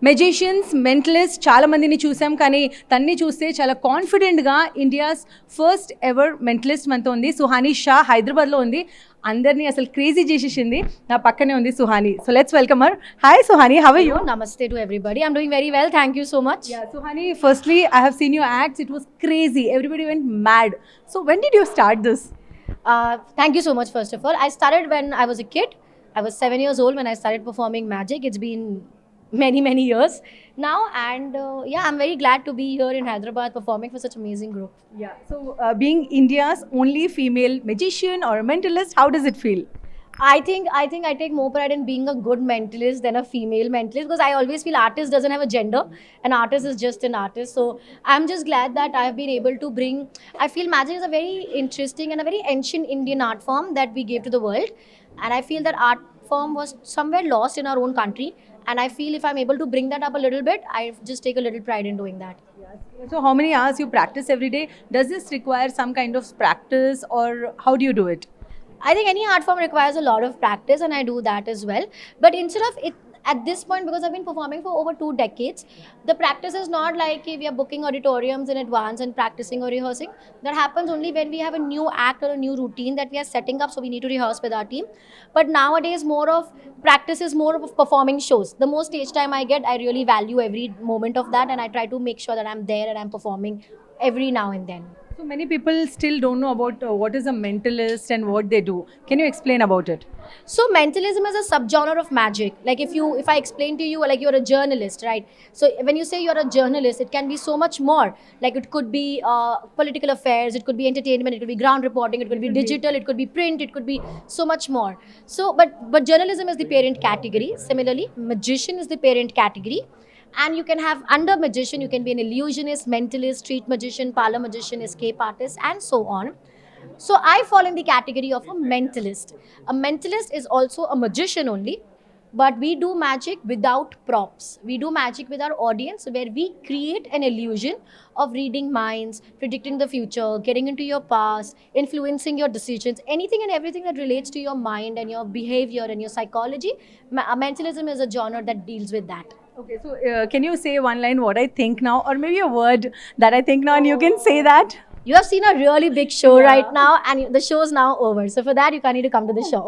Magicians, mentalist చాలా మందిని చూసాం. కానీ తన్ని చూస్తే చాలా కాన్ఫిడెంట్గా ఇండియాస్ ఫస్ట్ ఎవర్ మెంటలిస్ట్ మనతో ఉంది. సుహానీ షా హైదరాబాద్లో ఉంది. అందరినీ అసలు క్రేజీ చేసేసింది. నా పక్కనే ఉంది Suhani. So let's welcome her. Hi Suhani, how are you? Namaste to everybody. I'm doing very well. Thank you so much. Yeah, Suhani, firstly, I have seen your acts. It was crazy. Everybody went mad. So when did you start this? Thank you so much, first of all. I started when I was a kid. I was 7 years old when I started performing magic. It's been many years now, and yeah, I'm very glad to be here in Hyderabad performing for such amazing group. Yeah. So being India's only female magician or a mentalist, how does it feel? I think I take more pride in being a good mentalist than a female mentalist, because I always feel artist doesn't have a gender. An artist is just an artist. So I'm just glad that I've been able to bring. I feel magic is a very interesting and a very ancient Indian art form that we gave to the world, and I feel that art form was somewhere lost in our own country. And I feel if I'm able to bring that up a little bit, I just take a little pride in doing that. So how many hours you practice every day? Does this require some kind of practice, or how do you do it? I think any art form requires a lot of practice, and I do that as well. But instead of it, at this point, because I've been performing for over 2 decades, the practice is not like we are booking auditoriums in advance and practicing or rehearsing. That happens only when we have a new act or a new routine that we are setting up, so we need to rehearse with our team. But nowadays, more of practice is more of performing shows. The more stage time I get, I really value every moment of that, and I try to make sure that I'm there and I'm performing every now and then. So many people still don't know about what is a mentalist and what they do. Can you explain about it? So mentalism is a subgenre of magic. Like if I explain to you, like you're a journalist, right? So when you say you're a journalist, it can be so much more. Like it could be political affairs, it could be entertainment, it could be ground reporting, it could be digital, it could be print, it could be so much more. So but journalism is the parent category. Similarly, magician is the parent category. And you can have under magician, you can be an illusionist, mentalist, street magician, parlor magician, escape artist, and so on. So I fall in the category of a mentalist. A mentalist is also a magician only, but we do magic without props. We do magic with our audience, where we create an illusion of reading minds, predicting the future, getting into your past, influencing your decisions, anything and everything that relates to your mind and your behavior and your psychology. Mentalism is a genre that deals with that. Okay, so can you say one line what I think now, or maybe a word that I think now, and you can say that? You have seen a really big show right now, and the show is now over. So for that, you need to come to the show.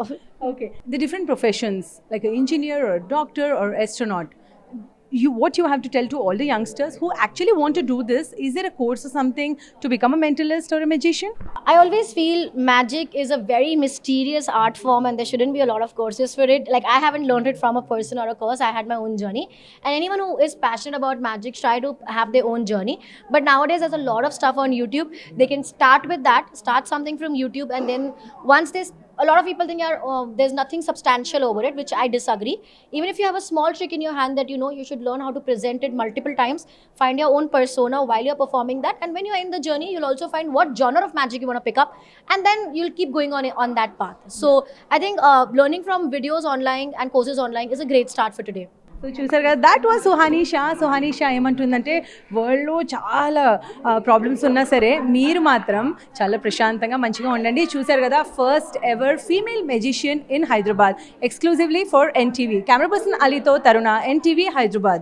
Okay. The different professions, like an engineer or a doctor or astronaut, what you have to tell to all the youngsters who actually want to do this? Is there a course or something to become a mentalist or a magician? I always feel magic is a very mysterious art form, and there shouldn't be a lot of courses for it. Like I haven't learned it from a person or a course. I had my own journey, and anyone who is passionate about magic try to have their own journey. But nowadays there's a lot of stuff on YouTube. They can start with that, start something from YouTube, and then once they a lot of people think there's nothing substantial over it, which I disagree. Even if you have a small trick in your hand that you should learn how to present it multiple times, find your own persona while you're performing that, and when you're in the journey, you'll also find what genre of magic you want to pick up, and then you'll keep going on that path. So I think learning from videos online and courses online is a great start for today. So చూసారు కదా, that was Suhani Shah. Suhani Shah ఏమంటుందంటే, వరల్డ్లో చాలా problems ఉన్నా సరే మీరు మాత్రం చాలా ప్రశాంతంగా మంచిగా ఉండండి. చూసారు కదా, first ever female magician in Hyderabad, exclusively for NTV. Camera person అలీతో తరుణ, ఎన్టీవీ హైదరాబాద్.